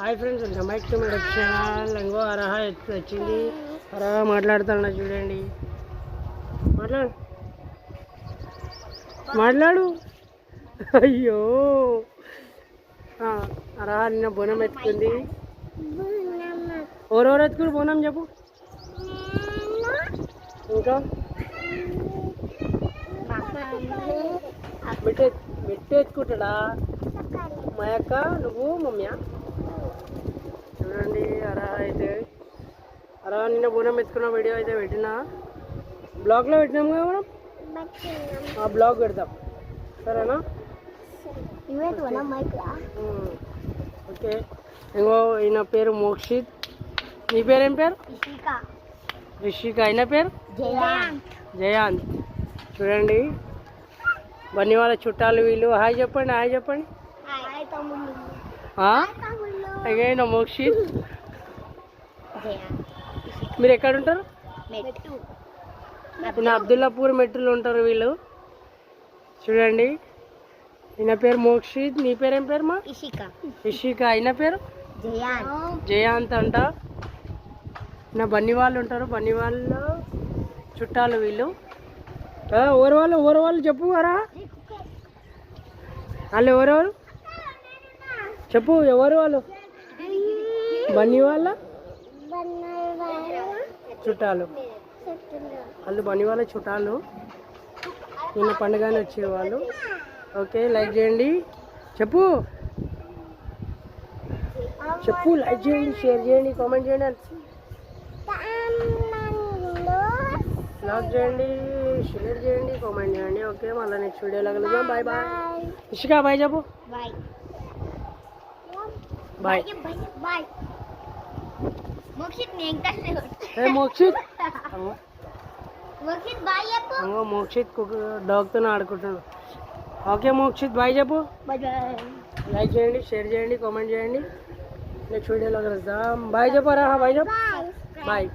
Hi friends, welcome back to my channel. ఇంకో అరహ వచ్చింది. అరహ మాట్లాడుతున్నా చూడండి. మాట్లాడు. అయ్యో, అరహ నిన్న బోనం ఎత్తుకుంది. ఎవరెవరు ఎత్తుకుని బోనం చెప్పు. ఇంకా బిట్టు ఎత్తుకుంటాడా? మా అక్క, నువ్వు, మమ్మీయా? చూడండి, అరా నిన్న బోనం ఎత్తుకున్న వీడియో అయితే పెట్టినా, బ్లాగ్లో పెట్టినాం కదా మనం. ఆ బ్లాగ్ పెడతాం, సరేనా? ఓకే. ఇంకో ఈయన పేరు మోక్షిత్. నీ పేరేం పేరు? రిషిక. ఆయన పేరు జయాంత్. చూడండి, బన్నీ వాళ్ళ చుట్టాలు వీళ్ళు. హాయ్ చెప్పండి, హాయ్ చెప్పండి. అగైనా మోక్షిత్. మీరు ఎక్కడ ఉంటారు? ఈయన అబ్దుల్లాపూర్ మెట్టులో ఉంటారు వీళ్ళు. చూడండి, ఈయన పేరు మోక్షిత్. నీ పేరేం పేరు? మా ఇషిక. ఆయన పేరు జయాంత్ అంట. నా బన్నీ వాళ్ళు ఉంటారు, బన్నీ వాళ్ళ చుట్టాలు వీళ్ళు. ఎవరు వాళ్ళు చెప్పు. అరా వాళ్ళు ఎవరెవరు చెప్పు. ఎవరు వాళ్ళు? బన్నీ వాళ్ళ చుట్టాలు. వాళ్ళు బన్నీ వాళ్ళ చుట్టాలు. నిన్న పండుగని వచ్చేవాళ్ళు. ఓకే, లైక్ చేయండి. చెప్పు, లైక్ చేయండి, షేర్ చేయండి, కామెంట్ చేయండి, లైక్ చేయండి, షేర్ చేయండి, కామెంట్ చేయండి. ఓకే, మళ్ళీ నెక్స్ట్ వీడియోలో కలుద్దాం. Bye bye. ఇషికా బాయ్ చెప్పు. బాయ్. మోక్షిత్ డాగ్తో ఆడుకుంటాను. ఓకే మోక్షిత్ బాయ్ చెప్పు. లైక్ చేయండి, షేర్ చేయండి, కామెంట్ చేయండి. నెక్స్ట్ వీడియోలో కలుద్దాం. బాయ్ చెప్పరా. బాయ్ చెప్పు. బాయ్.